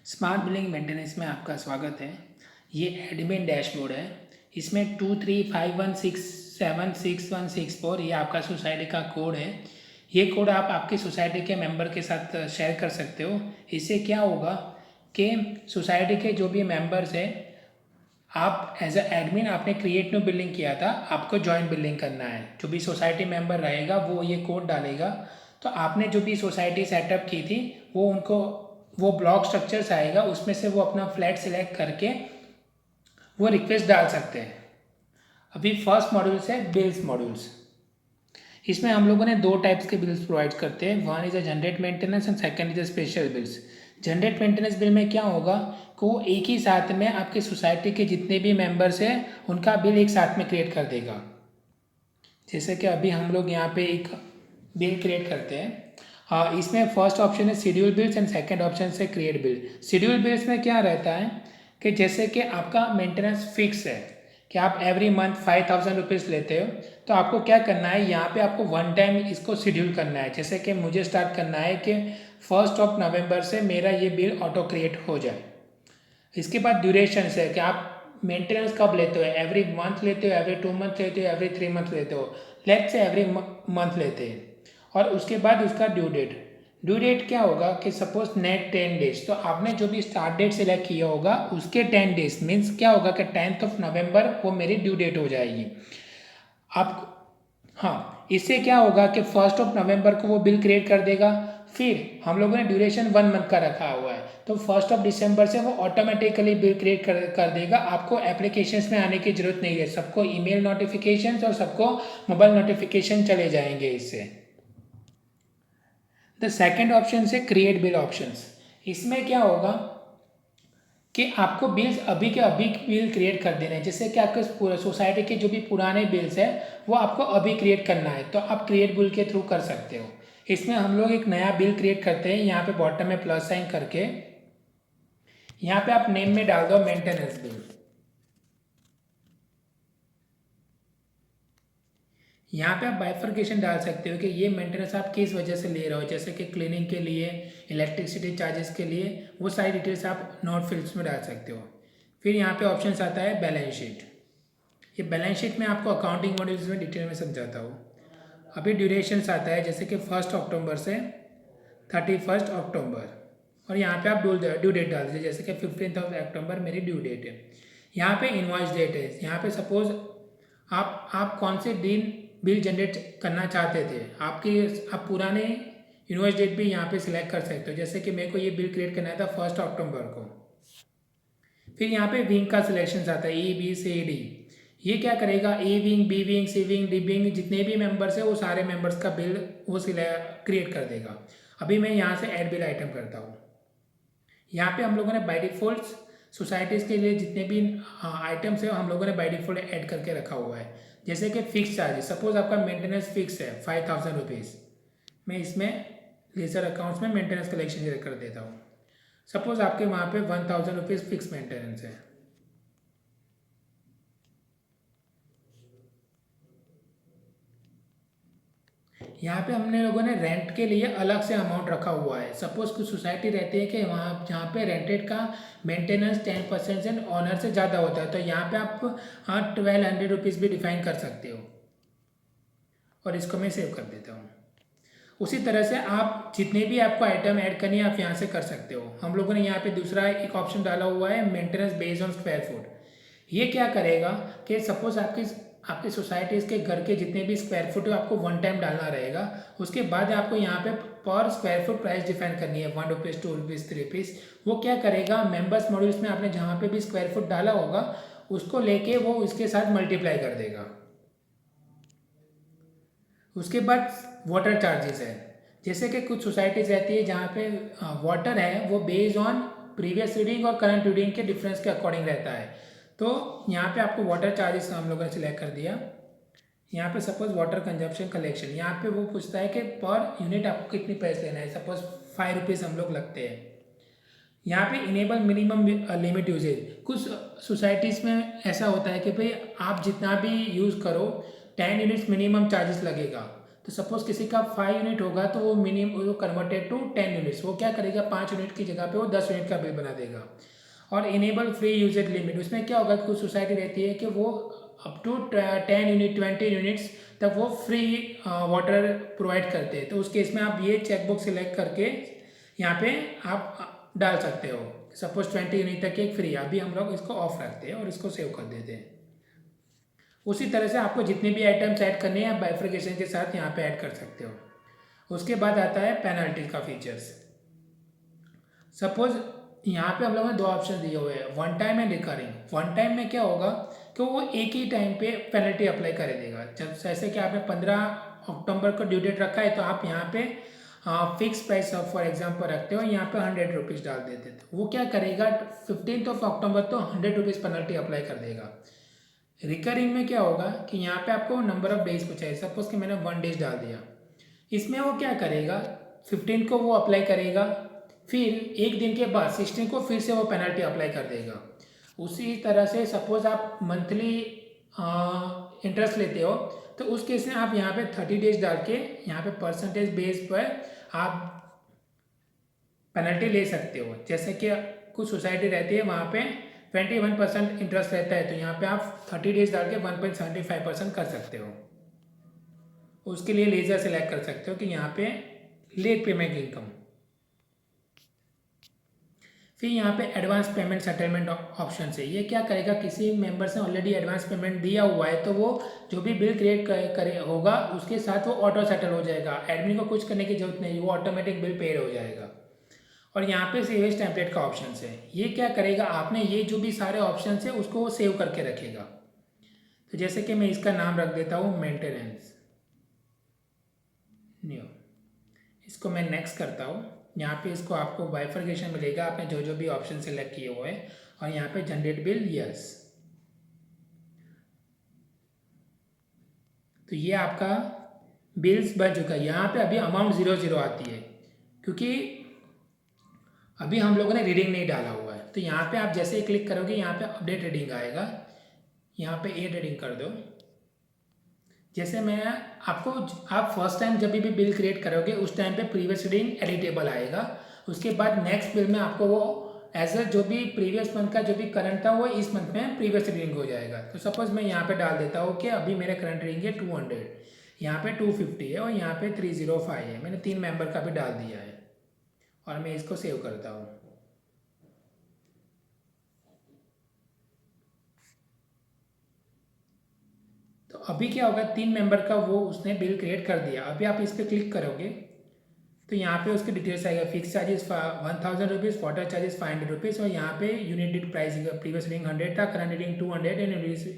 Smart billing maintenance में आपका स्वागत है। ये एडमिन डैशबोर्ड है। इसमें 2351676164 ये आपका सोसाइटी का कोड है। ये कोड आप आपकी सोसाइटी के मेंबर के साथ शेयर कर सकते हो। इससे क्या होगा कि सोसाइटी के जो भी मेंबर्स हैं, आप एज अ एडमिन आपने क्रिएट न्यू बिल्डिंग किया था, आपको जॉइंट बिल्डिंग करना है। जो भी सोसाइटी मेंबर रहेगा वो ये कोड डालेगा, तो आपने जो भी सोसाइटी सेटअप की थी वो उनको वो ब्लॉक स्ट्रक्चर्स आएगा, उसमें से वो अपना फ्लैट सिलेक्ट करके वो रिक्वेस्ट डाल सकते हैं। अभी फर्स्ट मॉड्यूल्स है बिल्स मॉड्यूल्स। इसमें हम लोगों ने दो टाइप्स के बिल्स प्रोवाइड करते हैं। One is a generate maintenance and second is a special bills. Generate maintenance bill में क्या होगा कि वो एक ही साथ में आपकी सोसाइटी के जितने भी मेंबर्स हैं उनका बिल एक साथ में क्रिएट कर देगा। जैसे कि अभी हम लोग यहाँ पे एक बिल क्रिएट करते हैं। हाँ, इसमें फर्स्ट ऑप्शन है schedule bills and second option है क्रिएट बिल। शेड्यूल बिल्स में क्या रहता है कि जैसे कि आपका मेंटेनेंस फिक्स है कि आप एवरी मंथ 5000 रुपीज़ लेते हो, तो आपको क्या करना है, यहाँ पे आपको वन टाइम इसको शेड्यूल करना है। जैसे कि मुझे स्टार्ट करना है कि 1 नवंबर से मेरा ये बिल ऑटो क्रिएट हो जाए। इसके बाद ड्यूरेशन है कि आप मेंटेनेंस कब लेते हो, एवरी मंथ लेते हो, एवरी 2 मंथ लेते हो, एवरी 3 मंथ लेते हो। लेट्स से एवरी मंथ लेते हैं। और उसके बाद उसका ड्यू डेट क्या होगा कि सपोज नेट 10 डेज, तो आपने जो भी स्टार्ट डेट सिलेक्ट किया होगा उसके 10 डेज मीन्स क्या होगा कि 10 नवंबर वो मेरी ड्यू डेट हो जाएगी। आप हाँ, इससे क्या होगा कि 1 नवंबर को वो बिल क्रिएट कर देगा। फिर हम लोगों ने ड्यूरेशन 1 मंथ का रखा हुआ है, तो 1 दिसंबर से वो ऑटोमेटिकली बिल क्रिएट कर देगा। आपको एप्लीकेशंस में आने की जरूरत नहीं है। सबको ईमेल नोटिफिकेशंस और सबको मोबाइल नोटिफिकेशन चले जाएंगे इससे। द सेकेंड ऑप्शन से क्रिएट बिल ऑप्शंस। इसमें क्या होगा कि आपको बिल्स अभी के अभी बिल क्रिएट कर देने हैं। जैसे कि आपके सोसाइटी के जो भी पुराने बिल्स हैं वो आपको अभी क्रिएट करना है, तो आप क्रिएट बिल के थ्रू कर सकते हो। इसमें हम लोग एक नया बिल क्रिएट करते हैं। यहाँ पे बॉटम में प्लस साइन करके यहाँ पे आप नेम में डाल दो मेंटेनेंस बिल। यहाँ पे आप बाइफर्केशन डाल सकते हो कि ये मेंटेनेंस आप किस वजह से ले रहे हो, जैसे कि क्लीनिंग के लिए, इलेक्ट्रिसिटी चार्जेस के लिए, वो सारी डिटेल्स आप नोट फील्ड्स में डाल सकते हो। फिर यहाँ पे ऑप्शन आता है बैलेंस शीट। ये बैलेंस शीट में आपको अकाउंटिंग मॉड्यूल्स में डिटेल में समझाता हूँ। अभी ड्यूरेशंस आता है जैसे कि 1 अक्टूबर से 31 अक्टूबर, और यहाँ पे आप ड्यू डेट डाल दीजिए। जैसे कि 15 अक्टूबर मेरी ड्यू डेट है। यहाँ पे इनवॉइस डेट है। यहाँ पे सपोज आप कौन से दिन बिल जनरेट करना चाहते थे, आप पुराने इनवॉइस डेट भी यहाँ पे सिलेक्ट कर सकते हो। जैसे कि मेरे को ये बिल क्रिएट करना था 1 अक्टूबर को। फिर यहाँ पे विंग का सिलेक्शन आता है ABCD। ये क्या करेगा, A wing, B wing, C wing, D wing, जितने भी मेंबर्स है वो सारे मेंबर्स का बिल वो क्रिएट कर देगा। अभी मैं यहाँ से ऐड बिल आइटम करता हूँ। यहाँ पे हम लोगों ने बाय डिफॉल्ट सोसाइटीज़ के लिए जितने भी आइटम्स है हम लोगों ने बाय डिफॉल्ट ऐड करके रखा हुआ है। जैसे कि फिक्स चार्जेस, सपोज आपका मेंटेनेंस फिक्स है 5000 रुपीज़, मैं इसमें लेजर अकाउंट्स में मेंटेनेंस कलेक्शन कर देता हूँ। सपोज आपके वहाँ पे 1000 रुपीज़ फिक्स मेंटेनेंस है। यहाँ पे हमने लोगों ने रेंट के लिए अलग से अमाउंट रखा हुआ है। सपोज कुछ सोसाइटी रहती है कि वहाँ जहाँ पे रेंटेड का मेंटेनेंस 10% से ऑनर से ज़्यादा होता है, तो यहाँ पे आप 1200 रुपीज़ भी डिफाइन कर सकते हो। और इसको मैं सेव कर देता हूँ। उसी तरह से आप जितने भी आपको आइटम ऐड करनी है आप यहाँ से कर सकते हो। हम लोगों ने यहाँ पे दूसरा एक ऑप्शन डाला हुआ है maintenance based on square foot. ये क्या करेगा कि सपोज आपकी सोसाइटीज़ के घर के जितने भी स्क्वायर फुट है आपको वन टाइम डालना रहेगा। उसके बाद आपको यहाँ पे पर स्क्वायर फुट प्राइस डिफाइन करनी है, 1 रुपीज़, 2 रुपीज़, 3 रुपीज़। वो क्या करेगा, मेंबर्स मॉड्यूल्स में आपने जहाँ पे भी स्क्वायर फुट डाला होगा उसको लेके वो इसके साथ मल्टीप्लाई कर देगा। उसके बाद वाटर चार्जेस है। जैसे कि कुछ सोसाइटीज़ रहती है जहाँ पे वाटर है वो बेस्ड ऑन प्रीवियस रीडिंग और करंट रीडिंग के डिफरेंस के अकॉर्डिंग रहता है। तो यहाँ पे आपको वाटर चार्जेस हम लोगों ने सिलेक्ट कर दिया। यहाँ पे सपोज वाटर कंजप्शन कलेक्शन, यहाँ पे वो पूछता है कि पर यूनिट आपको कितनी पैसे लेना है। सपोज 5 रुपीज़ हम लोग लगते हैं। यहाँ पे इनेबल मिनिमम लिमिट यूजेज। कुछ सोसाइटीज़ में ऐसा होता है कि भाई आप जितना भी यूज़ करो 10 यूनिट्स मिनिमम चार्जेस लगेगा। तो सपोज किसी का 5 यूनिट होगा तो वो मिनिमम वो कन्वर्टेड टू 10 यूनिट्स, वो क्या करेगा 5 यूनिट की जगह पे वो 10 यूनिट का बिल बना देगा। और इनेबल फ्री यूजेज लिमिट, उसमें क्या होगा, कुछ सोसाइटी रहती है कि वो अप टू 10 यूनिट 20 यूनिट्स तक वो फ्री वाटर प्रोवाइड करते हैं। तो उस केस में आप ये चेकबुक सिलेक्ट करके यहाँ पे आप डाल सकते हो, सपोज 20 यूनिट तक एक फ्री, अभी हम लोग इसको ऑफ रखते हैं और इसको सेव कर देते हैं। उसी तरह से आपको जितने भी आइटम्स ऐड करने हैं आप बाइफर्केशन के साथ यहाँ पे ऐड कर सकते हो। उसके बाद आता है पेनल्टी का फीचर्स। सपोज यहाँ पे हम लोगों ने दो ऑप्शन दिए हुए हैं, one time and recurring. One time में क्या होगा कि वो एक ही टाइम पे पेनल्टी अप्लाई कर देगा। जब जैसे कि आपने 15 अक्टूबर को ड्यू डेट रखा है तो आप यहाँ पे fix price of for example रखते हो, यहाँ पे 100 रुपीज़ डाल देते थे, वो क्या करेगा 15 अक्टूबर तो 100 रुपीज़ पेनल्टी अप्लाई कर देगा। रिकरिंग में क्या होगा कि यहाँ पे आपको नंबर ऑफ डेज पूछा है, सपोज कि मैंने 1 डेज डाल दिया, इसमें वो क्या करेगा 15 को वो अप्लाई करेगा, फिर एक दिन के बाद 16 को फिर से वो पेनल्टी अप्लाई कर देगा। उसी तरह से सपोज आप मंथली इंटरेस्ट लेते हो तो उस केस में आप यहाँ पे 30 डेज डाल के यहाँ पे परसेंटेज बेस पर आप पेनल्टी ले सकते हो। जैसे कि कुछ सोसाइटी रहती है वहाँ पे 21% इंटरेस्ट रहता है, तो यहाँ पे आप 30 डेज डाल के 1.75% कर सकते हो। उसके लिए लेजर सेलेक्ट कर सकते हो कि यहाँ पे लेट पेमेंट इनकम। फिर यहाँ पे एडवांस पेमेंट सेटलमेंट ऑप्शन है, ये क्या करेगा किसी मेंबर ने ऑलरेडी एडवांस पेमेंट दिया हुआ है तो वो जो भी बिल क्रिएट करे होगा उसके साथ वो ऑटो सेटल हो जाएगा, एडमिन को कुछ करने की जरूरत नहीं, वो ऑटोमेटिक बिल पेड हो जाएगा। और यहाँ पे सेव एज टेम्पलेट का ऑप्शन है, ये क्या करेगा आपने ये जो भी सारे ऑप्शन है उसको वो सेव करके रखेगा। तो जैसे कि मैं इसका नाम रख देता हूँ मेंटेनेंस न्यू, इसको मैं नेक्स्ट करता हूँ। यहाँ पे इसको आपको बाइफर्केशन मिलेगा, आपने जो जो भी ऑप्शन सेलेक्ट किए हुए हैं, और यहाँ पे जनरेट बिल यस। तो ये आपका बिल्स बन चुका है। यहाँ पे अभी अमाउंट 00 आती है क्योंकि अभी हम लोगों ने रीडिंग नहीं डाला हुआ है। तो यहाँ पे आप जैसे ही क्लिक करोगे यहाँ पे अपडेट रीडिंग आएगा, यहाँ पे ए रीडिंग कर दो। जैसे मैं आपको आप फर्स्ट टाइम जब भी बिल क्रिएट करोगे उस टाइम पे प्रीवियस रीडिंग एडिटेबल आएगा, उसके बाद नेक्स्ट बिल में आपको वो एज ए जो भी प्रीवियस मंथ का जो भी करंट था वो इस मंथ में प्रीवियस रीडिंग हो जाएगा। तो सपोज मैं यहाँ पे डाल देता हूँ कि अभी मेरा करंट रीडिंग है 200, यहाँ पे 250 है और यहाँ पे 305 है, मैंने 3 मेंबर का भी डाल दिया है और मैं इसको सेव करता हूँ। तो अभी क्या होगा 3 मेंबर का वो उसने बिल क्रिएट कर दिया। अभी आप इस पर क्लिक करोगे तो यहाँ पे उसके डिटेल्स आएगा, fix charges 1000 rupees, water charges 500 rupees, और यहाँ पे unit rate price previous reading 100 था, current reading 200 and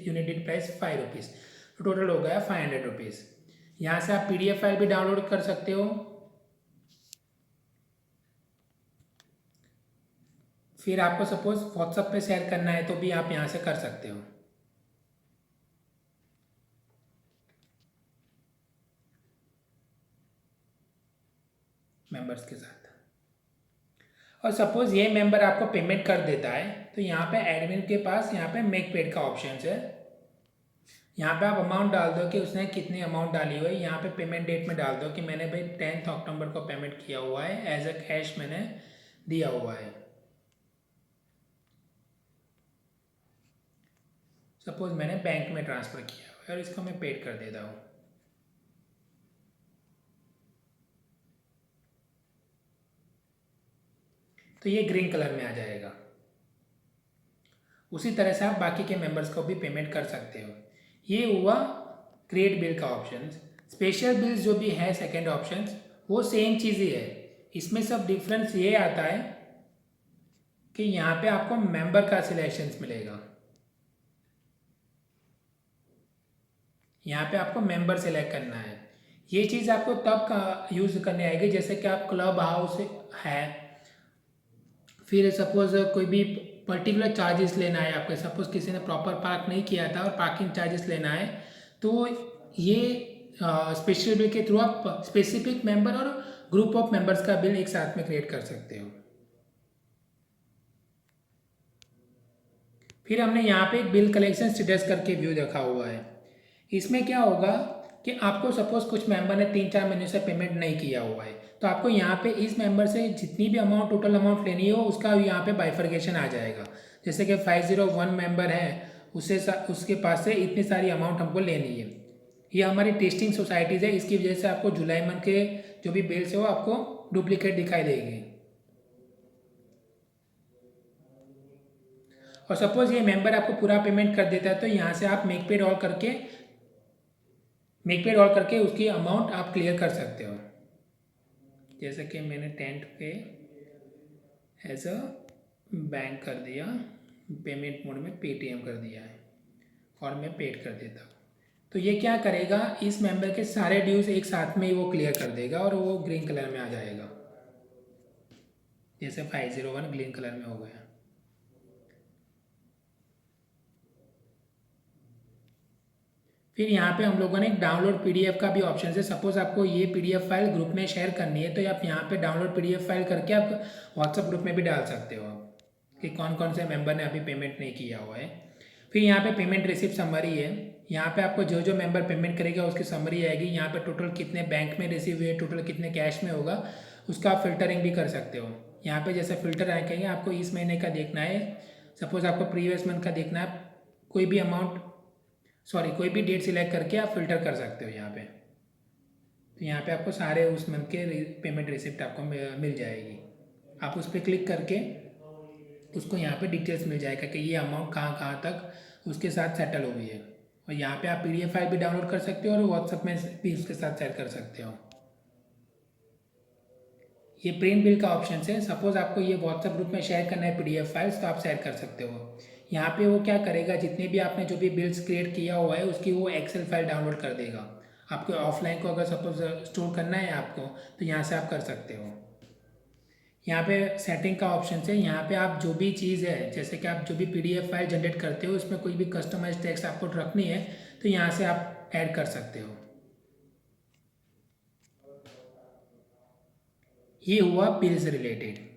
unit rate price 5 rupees, तो टोटल हो गया 500 रुपीज़। यहाँ से आप PDF फाइल भी डाउनलोड कर सकते हो। फिर आपको सपोज व्हाट्सएप पे शेयर करना है तो भी आप यहाँ से कर सकते हो मेंबर्स के साथ। और सपोज ये मेंबर आपको पेमेंट कर देता है तो यहाँ पे एडमिन के पास यहाँ पे मेक पेड का ऑप्शन है, यहाँ पे आप अमाउंट डाल दो कि उसने कितनी अमाउंट डाली हुई है, यहाँ पे पेमेंट डेट में डाल दो कि मैंने भाई 10 अक्टूबर को पेमेंट किया हुआ है, एज अ कैश मैंने दिया हुआ है। सपोज मैंने बैंक में ट्रांसफ़र किया हुआ है और इसको मैं पेड कर देता हूँ। तो ये ग्रीन कलर में आ जाएगा। उसी तरह से आप बाकी के मेंबर्स को भी पेमेंट कर सकते हो। ये हुआ क्रिएट बिल का ऑप्शन। स्पेशल बिल्स जो भी है सेकेंड ऑप्शन वो सेम चीज़ ही है, इसमें सब डिफरेंस ये आता है कि यहाँ पे आपको मेंबर का सिलेक्शन मिलेगा, यहाँ पे आपको मेंबर सेलेक्ट करना है। ये चीज़ आपको तब का यूज़ करने आएगी जैसे कि आप क्लब हाउस है, फिर सपोज कोई भी पर्टिकुलर चार्जेस लेना है आपके, सपोज किसी ने प्रॉपर पार्क नहीं किया था और पार्किंग चार्जेस लेना है, तो ये स्पेशल बिल के थ्रू आप स्पेसिफिक मेंबर और ग्रुप ऑफ मेंबर्स का बिल एक साथ में क्रिएट कर सकते हो। फिर हमने यहाँ पे एक बिल कलेक्शन स्टेटस करके व्यू रखा हुआ है। इसमें क्या होगा कि आपको सपोज़ कुछ मेंबर ने 3-4 महीने से पेमेंट नहीं किया हुआ है, तो आपको यहाँ पे इस मेंबर से जितनी भी अमाउंट टोटल अमाउंट लेनी हो उसका यहाँ पे बाइफर्केशन आ जाएगा। जैसे कि 501 मेंबर है, उसके पास से इतनी सारी अमाउंट हमको लेनी है। ये हमारी टेस्टिंग सोसाइटीज़ है, इसकी वजह से आपको जुलाई मंथ के जो भी बिल्स है वो आपको डुप्लीकेट दिखाई देगी। और सपोज़ ये मेंबर आपको पूरा पेमेंट कर देता है तो यहाँ से आप मेक पेड ऑल करके उसकी अमाउंट आप क्लियर कर सकते हो। जैसे कि मैंने टेंट पे एज अ बैंक कर दिया, पेमेंट मोड में पेटीएम कर दिया है और मैं पेड कर देता हूँ। तो ये क्या करेगा, इस मेंबर के सारे ड्यूज एक साथ में ही वो क्लियर कर देगा और वो ग्रीन कलर में आ जाएगा। जैसे 501 ग्रीन कलर में हो गया। फिर यहाँ पे हम लोगों ने एक डाउनलोड पीडीएफ का भी ऑप्शन है। सपोज आपको ये पीडीएफ फाइल ग्रुप में शेयर करनी है तो आप यहाँ पे डाउनलोड पीडीएफ फाइल करके आप व्हाट्सएप ग्रुप में भी डाल सकते हो आप कि कौन कौन से मेंबर ने अभी पेमेंट नहीं किया हुआ है। फिर यहाँ पे पेमेंट रिसिप्ट समरी है। यहाँ पे आपको जो जो मेंबर पेमेंट करेगा उसकी समरी आएगी। यहाँ पे टोटल कितने बैंक में रिसीव हुए, टोटल कितने कैश में होगा, उसका आप फिल्टरिंग भी कर सकते हो। यहाँ पे जैसे फिल्टर आएंगे, आपको इस महीने का देखना है, सपोज आपको प्रीवियस मंथ का देखना है, कोई भी डेट सिलेक्ट करके आप फिल्टर कर सकते हो यहाँ पे। तो यहाँ पे आपको सारे उस मंथ के पेमेंट रिसिप्ट आपको मिल जाएगी। आप उस पर क्लिक करके उसको यहाँ पे डिटेल्स मिल जाएगा कि ये अमाउंट कहाँ कहाँ तक उसके साथ सेटल हुई है। और यहाँ पे आप पीडीएफ फाइल भी डाउनलोड कर सकते हो और व्हाट्सएप में भी उसके साथ शेयर कर सकते हो। ये प्रिंट बिल का ऑप्शन है। सपोज आपको ये व्हाट्सएप ग्रुप में शेयर करना है पीडीएफ फाइल्स, तो आप शेयर कर सकते हो। यहाँ पे वो क्या करेगा, जितने भी आपने जो भी बिल्स क्रिएट किया हुआ है उसकी वो एक्सेल फाइल डाउनलोड कर देगा। आपको ऑफलाइन को अगर सपोज स्टोर करना है आपको, तो यहाँ से आप कर सकते हो। यहाँ पे सेटिंग का ऑप्शन है। यहाँ पे आप जो भी चीज़ है, जैसे कि आप जो भी पीडीएफ फाइल जनरेट करते हो उसमें कोई भी कस्टमाइज टेक्स्ट आपको रखनी है तो यहाँ से आप ऐड कर सकते हो। ये हुआ बिल से रिलेटेड।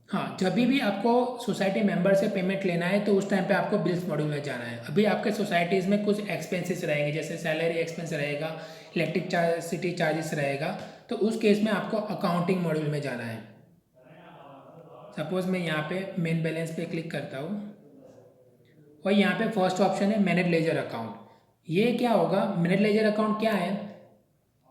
हाँ, जब भी आपको सोसाइटी मेंबर से पेमेंट लेना है तो उस टाइम पे आपको बिल्स मॉड्यूल में जाना है। अभी आपके सोसाइटीज़ में कुछ एक्सपेंसेस रहेंगे, जैसे सैलरी एक्सपेंस रहेगा, इलेक्ट्रिसिटी चार्जेस रहेगा, तो उस केस में आपको अकाउंटिंग मॉड्यूल में जाना है। सपोज मैं यहाँ पे मेन बैलेंस पे क्लिक करता हूँ और यहाँ पे फर्स्ट ऑप्शन है मैनेज लेजर अकाउंट। ये क्या होगा, मैनेज लेजर अकाउंट क्या है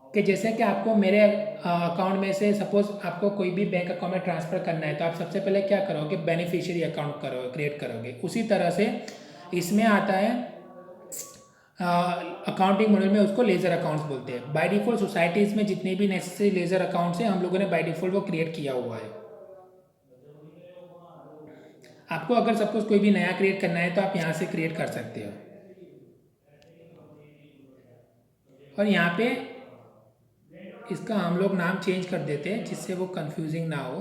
कि जैसे कि आपको मेरे अकाउंट में से सपोज आपको कोई भी बैंक अकाउंट में ट्रांसफ़र करना है तो आप सबसे पहले क्या करोगे, बेनिफिशियरी अकाउंट क्रिएट करोगे। उसी तरह से इसमें आता है अकाउंटिंग मॉडल में उसको लेजर अकाउंट्स बोलते हैं। बाय डिफ़ॉल्ट सोसाइटीज़ में जितने भी नेसेसरी लेजर अकाउंट्स हैं हम लोगों ने बाय डिफ़ॉल्ट वो क्रिएट किया हुआ है। आपको अगर सपोज कोई भी नया क्रिएट करना है तो आप यहाँ से क्रिएट कर सकते हो। और यहाँ पे इसका हम लोग नाम चेंज कर देते हैं जिससे वो कंफ्यूजिंग ना हो।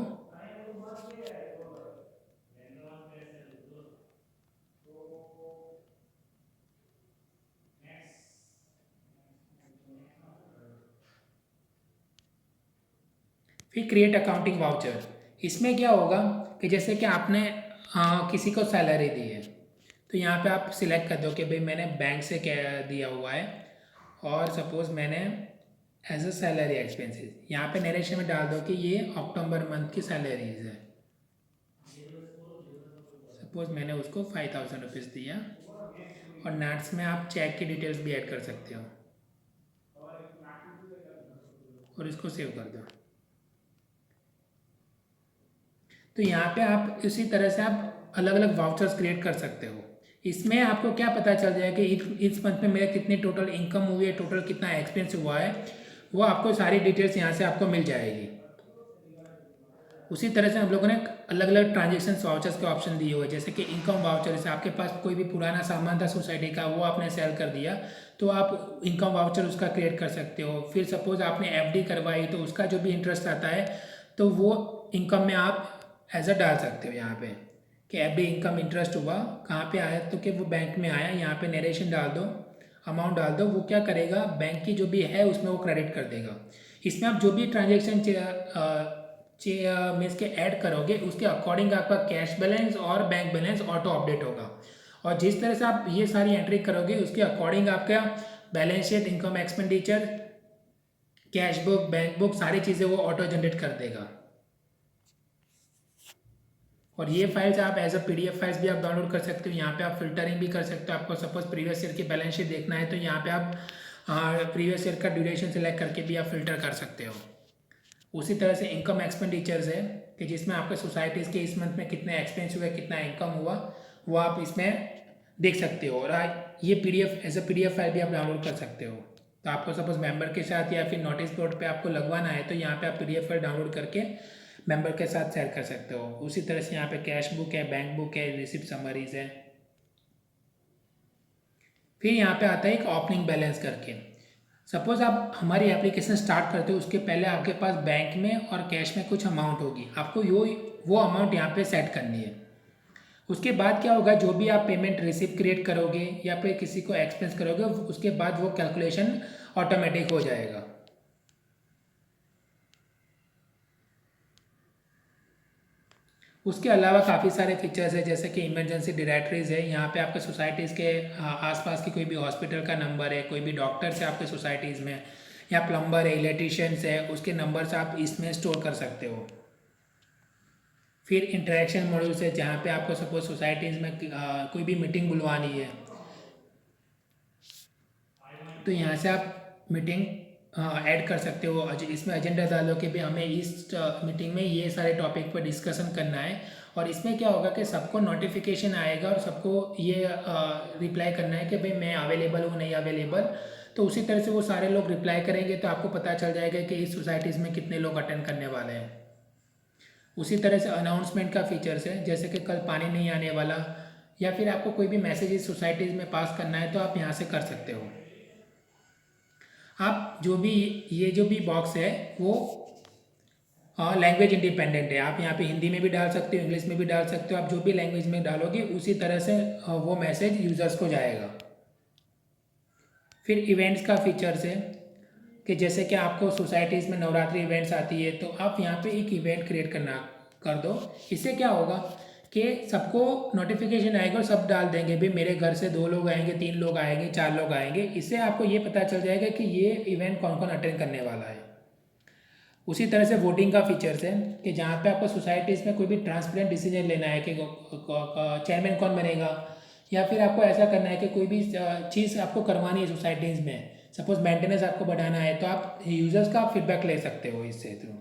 फिर क्रिएट अकाउंटिंग वाउचर। इसमें क्या होगा कि जैसे कि आपने किसी को सैलरी दी है तो यहाँ पे आप सिलेक्ट कर दो कि भाई मैंने बैंक से क्या दिया हुआ है और सपोज़ मैंने एज अ सैलरी एक्सपेंसेस यहाँ पे नरेशन में डाल दो कि ये अक्टूबर मंथ की सैलरीज है। सपोज मैंने उसको 5000 रुपीज़ दिया और नट्स में आप चेक की डिटेल्स भी ऐड कर सकते हो और इसको सेव कर दो। तो यहाँ पे आप इसी तरह से आप अलग अलग वाउचर्स क्रिएट कर सकते हो। इसमें आपको क्या पता चल जाएगा कि इस मंथ में मेरा कितनी टोटल इनकम हुई है, टोटल कितना एक्सपेंस हुआ है, वो आपको सारी डिटेल्स यहाँ से आपको मिल जाएगी। उसी तरह से हम लोगों ने अलग अलग ट्रांजेक्शन वाउचर्स के ऑप्शन दिए हुए हैं, जैसे कि इनकम वाउचर। जैसे आपके पास कोई भी पुराना सामान था सोसाइटी का, वो आपने सेल कर दिया तो आप इनकम वाउचर उसका क्रिएट कर सकते हो। फिर सपोज आपने एफडी करवाई तो उसका जो भी इंटरेस्ट आता है तो वो इनकम में आप एज अ डाल सकते हो यहाँ पे कि एफडी इनकम इंटरेस्ट हुआ कहाँ पे आया, तो कि वो बैंक में आया। यहाँ पे नरेशन डाल दो, अमाउंट डाल दो, वो क्या करेगा बैंक की जो भी है उसमें वो क्रेडिट कर देगा। इसमें आप जो भी ट्रांजेक्शन मीन्स के ऐड करोगे उसके अकॉर्डिंग आपका कैश बैलेंस और बैंक बैलेंस ऑटो अपडेट होगा। और जिस तरह से आप ये सारी एंट्री करोगे उसके अकॉर्डिंग आपका balance sheet, income expenditure, cash book, bank book, सारी चीज़ें वो ऑटो जनरेट कर देगा। और ये फाइल्स आप एज अ पीडीएफ फाइल्स भी आप डाउनलोड कर सकते हो। यहाँ पे आप फिल्टरिंग भी कर सकते हो। आपको सपोज प्रीवियस ईयर की बैलेंस शीट देखना है तो यहाँ पे आप प्रीवियस ईयर का ड्यूरेशन सेलेक्ट करके भी आप फिल्टर कर सकते हो। उसी तरह से इनकम एक्सपेंडिचर्स है कि जिसमें आपके सोसाइटीज़ के इस मंथ में कितने एक्सपेंस हुए, कितना इनकम हुआ, वो आप इसमें देख सकते हो। और ये PDF as a PDF file भी आप डाउनलोड कर सकते हो। तो आपको सपोज मेंबर के साथ या फिर नोटिस बोर्ड पे आपको लगवाना है तो यहाँ पे आप पीडीएफ फाइल डाउनलोड करके मेंबर के साथ शेयर कर सकते हो। उसी तरह से यहाँ पे कैश बुक है, बैंक बुक है, रिसिप्ट समरीज है। फिर यहाँ पे आता है एक ओपनिंग बैलेंस करके। सपोज आप हमारी एप्लीकेशन स्टार्ट करते हो उसके पहले आपके पास बैंक में और कैश में कुछ अमाउंट होगी, आपको वो अमाउंट यहाँ पे सेट करनी है। उसके बाद क्या होगा, जो भी आप पेमेंट रिसिप्ट क्रिएट करोगे या फिर किसी को एक्सपेंस करोगे उसके बाद वो कैलकुलेशन ऑटोमेटिक हो जाएगा। उसके अलावा काफ़ी सारे फीचर्स है जैसे कि इमरजेंसी डायरेक्टरीज है। यहाँ पे आपके सोसाइटीज़ के आसपास की कोई भी हॉस्पिटल का नंबर है, कोई भी डॉक्टर्स है आपके सोसाइटीज़ में, या प्लम्बर है, इलेक्ट्रीशियंस है, उसके नंबर्स आप इसमें स्टोर कर सकते हो। फिर इंटरेक्शन मॉड्यूल्स है जहाँ पे आपको सपोज सोसाइटीज़ में कोई भी मीटिंग बुलवानी है तो यहाँ से आप मीटिंग ऐड कर सकते हो। इसमें एजेंडा डालो कि भाई हमें इस मीटिंग में ये सारे टॉपिक पर डिस्कशन करना है। और इसमें क्या होगा कि सबको नोटिफिकेशन आएगा और सबको ये रिप्लाई करना है कि भाई मैं अवेलेबल हूँ, नहीं अवेलेबल। तो उसी तरह से वो सारे लोग रिप्लाई करेंगे तो आपको पता चल जाएगा कि इस सोसाइटीज़ में कितने लोग अटेंड करने वाले हैं। उसी तरह से अनाउंसमेंट का फीचर्स है जैसे कि कल पानी नहीं आने वाला, या फिर आपको कोई भी मैसेज इस सोसाइटीज़ में पास करना है तो आप यहाँ से कर सकते हो। आप ये जो भी बॉक्स है वो लैंग्वेज इंडिपेंडेंट है। आप यहाँ पे हिंदी में भी डाल सकते हो, इंग्लिश में भी डाल सकते हो। आप जो भी लैंग्वेज में डालोगे उसी तरह से वो मैसेज यूज़र्स को जाएगा। फिर इवेंट्स का फीचर्स है कि जैसे कि आपको सोसाइटीज़ में नवरात्रि इवेंट्स आती है तो आप यहाँ पे एक इवेंट क्रिएट कर दो। इससे क्या होगा कि सबको नोटिफिकेशन आएगा और सब डाल देंगे भाई मेरे घर से 2 लोग आएंगे, 3 लोग आएंगे, 4 लोग आएंगे। इससे आपको ये पता चल जाएगा कि ये इवेंट कौन कौन अटेंड करने वाला है। उसी तरह से वोटिंग का फीचर्स है कि जहाँ पे आपको सोसाइटीज़ में कोई भी ट्रांसपेरेंट डिसीजन लेना है कि चेयरमैन कौन बनेगा, या फिर आपको ऐसा करना है कि कोई भी चीज़ आपको करवानी है सोसाइटीज़ में, सपोज मेंटेनेंस आपको बढ़ाना है तो आप यूज़र्स का फीडबैक ले सकते हो इससे थ्रू।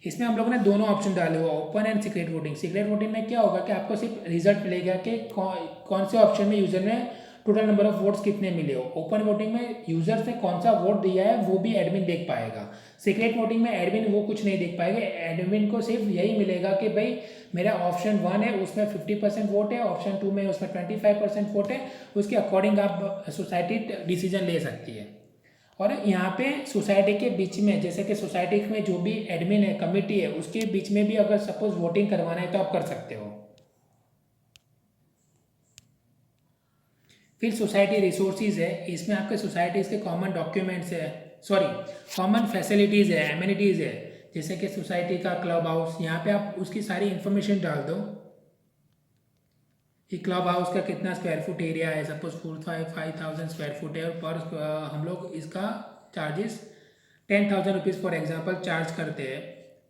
इसमें हम लोगों ने दोनों ऑप्शन डाले हुआ, open and secret voting. Secret voting में क्या होगा कि आपको सिर्फ रिजल्ट मिलेगा कि कौन से ऑप्शन में यूज़र ने टोटल नंबर ऑफ वोट्स कितने मिले हो। ओपन वोटिंग में यूज़र्स ने कौन सा वोट दिया है वो भी एडमिन देख पाएगा। सीक्रेट वोटिंग में एडमिन वो कुछ नहीं देख पाएगा। एडमिन को सिर्फ यही मिलेगा कि भाई मेरा ऑप्शन 1 है उसमें 50% वोट है, ऑप्शन 2 में उसमें 25% वोट है। उसके अकॉर्डिंग आप सोसाइटी डिसीजन ले सकती है। और यहाँ पे सोसाइटी के बीच में जैसे कि सोसाइटी में जो भी एडमिन है, कमिटी है, उसके बीच में भी अगर सपोज वोटिंग करवाना है तो आप कर सकते हो। फिर सोसाइटी रिसोर्सेज है। इसमें आपके सोसाइटीज़ के कॉमन डॉक्यूमेंट्स है, कॉमन फैसिलिटीज़ है, एमिनिटीज़ है। जैसे कि सोसाइटी का क्लब हाउस, यहाँ पे आप उसकी सारी इन्फॉर्मेशन डाल दो कि क्लब हाउस का कितना स्क्वायर फुट एरिया है। सपोज 5,000 स्क्वायर फुट है और पर हम लोग इसका charges 10,000 rupees for example charge करते हैं।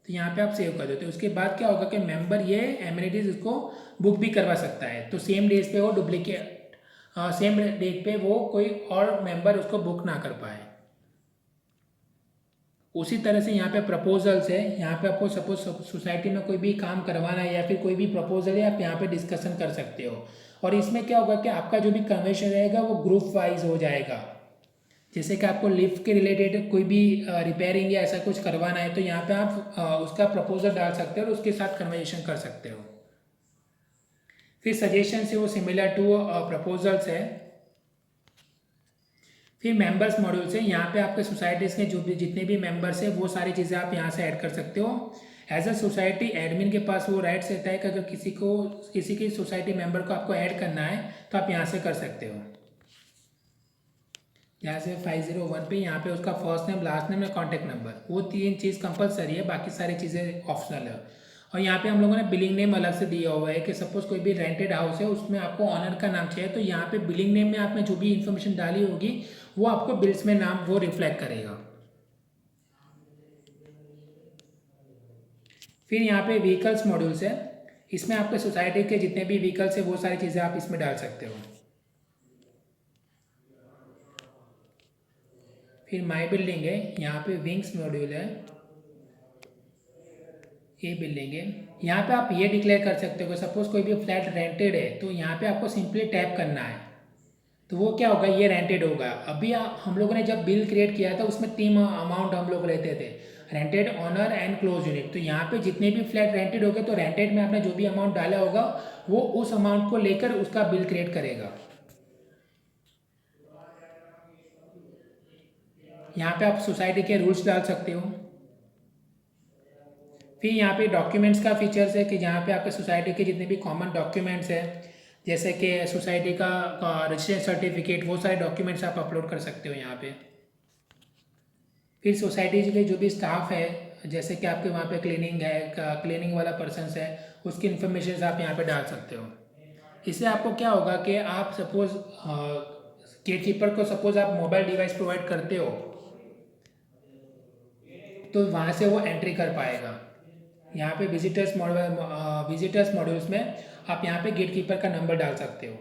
तो यहाँ पे आप सेव कर देते हो। उसके बाद क्या होगा कि मेंबर ये एमिनिटीज़ उसको बुक भी करवा सकता है। तो सेम डेज पे वो सेम डेट पे वो कोई और मेंबर उसको बुक ना कर पाए। उसी तरह से यहाँ पे प्रपोजल्स है। यहाँ पे आपको सपोज सोसाइटी में कोई भी काम करवाना है या फिर कोई भी प्रपोजल है आप यहाँ पे डिस्कशन कर सकते हो। और इसमें क्या होगा कि आपका जो भी कन्वेंशन रहेगा वो ग्रुप वाइज हो जाएगा। जैसे कि आपको लिफ्ट के रिलेटेड कोई भी रिपेयरिंग या ऐसा कुछ करवाना है तो यहाँ पे आप उसका प्रपोजल डाल सकते हो और उसके साथ कन्वर्सेशन कर सकते हो। फिर सजेशन है वो सिमिलर टू प्रपोजल्स है। फिर मेंबर्स मॉड्यूल्स है। यहाँ पे आपके सोसाइटीज़ के जो भी जितने भी मेंबर्स है वो सारी चीज़ें आप यहाँ से ऐड कर सकते हो। एज अ सोसाइटी एडमिन के पास वो राइट्स रहता है कि अगर किसी की सोसाइटी मेंबर को आपको ऐड करना है तो आप यहाँ से कर सकते हो। यहाँ से 501 पे यहाँ पे उसका फर्स्ट नेम, लास्ट नेम या कॉन्टैक्ट नंबर, वो 3 चीज़ कंपलसरी है, बाकी सारी चीज़ें ऑप्शनल है। और यहाँ पे हम लोगों ने बिलिंग नेम अलग से दिया हुआ है कि सपोज कोई भी रेंटेड हाउस है उसमें आपको ऑनर का नाम चाहिए, तो यहाँ पे बिलिंग नेम में आपने जो भी इन्फॉर्मेशन डाली होगी वो आपको बिल्स में नाम वो रिफ्लेक्ट करेगा। फिर यहाँ पे व्हीकल्स मॉड्यूल्स है, इसमें आपके सोसाइटी के जितने भी व्हीकल्स है वो सारी चीज़ें आप इसमें डाल सकते हो। फिर माई बिल्डिंग है, यहाँ पे विंग्स मॉड्यूल है, ये बिल्डिंग है। यहाँ पे आप ये डिक्लेयर कर सकते हो कि सपोज कोई भी फ्लैट रेंटेड है तो यहाँ पे आपको सिंपली टैप करना है, तो वो क्या होगा, ये रेंटेड होगा। अभी हम लोगों ने जब बिल क्रिएट किया था उसमें 3 अमाउंट हम लोग लेते थे, rented, owner and close unit. तो यहाँ पे जितने भी फ्लैट रेंटेड हो गए तो रेंटेड में आपने जो भी अमाउंट डाला होगा वो उस अमाउंट को लेकर उसका बिल क्रिएट करेगा। यहाँ पे आप सोसाइटी के रूल्स डाल सकते हो। फिर यहाँ पे डॉक्यूमेंट्स का फीचर्स है कि जहाँ पे आपके सोसाइटी के जितने भी कॉमन डॉक्यूमेंट्स है, जैसे कि सोसाइटी का रजिस्ट्रेशन सर्टिफिकेट, वो सारे डॉक्यूमेंट्स आप अपलोड कर सकते हो यहाँ पे। फिर सोसाइटी के जो भी स्टाफ है, जैसे कि आपके वहाँ पे क्लीनिंग है, क्लीनिंग वाला पर्सनस है, उसकी इन्फॉर्मेशन आप यहाँ पे डाल सकते हो। इससे आपको क्या होगा कि आप सपोज गेट कीपर को सपोज आप मोबाइल डिवाइस प्रोवाइड करते हो तो वहाँ से वो एंट्री कर पाएगा। यहाँ पे विजिटर्स मॉड्यूल्स में आप यहाँ पे गेट कीपर का नंबर डाल सकते हो,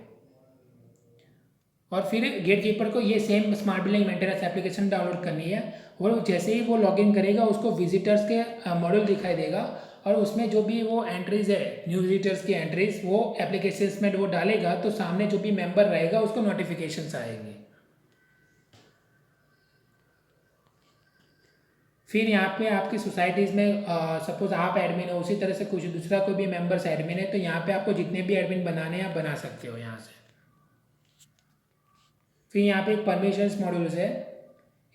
और फिर गेट कीपर को ये same smart building maintenance application download करनी है, और जैसे ही वो लॉगिन करेगा उसको विजिटर्स के मॉड्यूल दिखाई देगा, और उसमें जो भी वो एंट्रीज है, न्यू विजिटर्स की एंट्रीज, वो एप्लीकेशन में वो डालेगा तो सामने जो भी मेंबर रहेगा उसको नोटिफिकेशंस आएंगे। फिर यहाँ पे आपकी सोसाइटीज़ में सपोज आप एडमिन हो, उसी तरह से कुछ दूसरा कोई भी मेंबर्स एडमिन है, तो यहाँ पे आपको जितने भी एडमिन बनाने हैं आप बना सकते हो यहाँ से। फिर यहाँ पे एक परमिशंस मॉड्यूल्स है,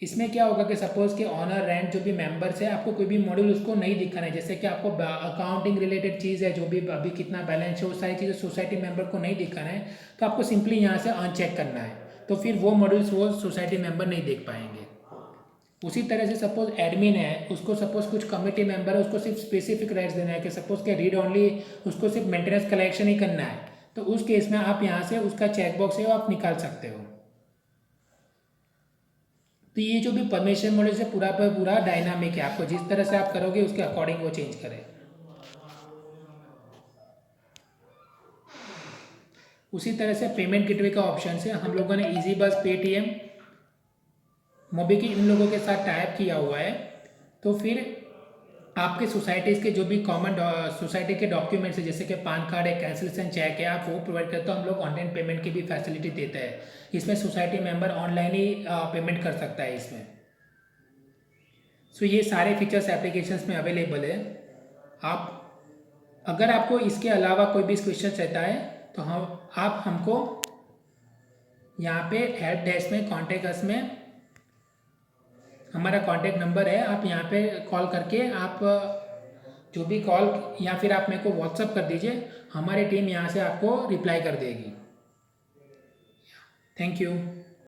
इसमें क्या होगा कि सपोज कि ऑनर रेंट जो भी मेंबर्स है, आपको कोई भी मॉड्यूल उसको नहीं दिखाना है, जैसे कि आपको अकाउंटिंग रिलेटेड चीज़ है, जो भी अभी कितना बैलेंस है, वो सारी चीज़ें सोसाइटी मेंबर को नहीं दिखाना है, तो आपको सिंपली यहाँ से अनचेक करना है, तो फिर वो मॉड्यूल्स वो सोसाइटी मेंबर नहीं देख पाएंगे। उसी तरह से सपोज एडमिन है, उसको सपोज कुछ कमिटी मेंबर है, उसको सिर्फ स्पेसिफिक राइट्स देना है कि सपोज के रीड ओनली, उसको सिर्फ मेंटेनेंस कलेक्शन ही करना है, तो उस केस में आप यहाँ से उसका चेकबॉक्स है वो आप निकाल सकते हो। तो ये जो भी परमिशन मॉड्यूल से पूरा पर पूरा डायनामिक है, आपको जिस तरह से आप करोगे उसके अकॉर्डिंग वो चेंज करे। उसी तरह से पेमेंट गेटवे का ऑप्शन है, हम लोगों ने इजी बस, पेटीएम, मोबीक्विक इन लोगों के साथ टाइप किया हुआ है, तो फिर आपके सोसाइटीज़ के जो भी कॉमन सोसाइटी के डॉक्यूमेंट्स है, जैसे कि पैन कार्ड है, कैंसिलेशन चेक है, आप वो प्रोवाइड करते हो। हम लोग ऑनलाइन पेमेंट की भी फैसिलिटी देते हैं, इसमें सोसाइटी मेंबर ऑनलाइन ही पेमेंट कर सकता है इसमें। सो ये सारे फीचर्स एप्लीकेशंस में अवेलेबल है। आप अगर आपको इसके अलावा कोई भी क्वेश्चन रहता है तो आप हमको यहाँ पे हेल्प डेस्क में कॉन्टेक्ट अस में हमारा कॉन्टैक्ट नंबर है, आप यहाँ पे कॉल करके आप जो भी कॉल, या फिर आप मेरे को व्हाट्सअप कर दीजिए, हमारी टीम यहाँ से आपको रिप्लाई कर देगी। Thank you.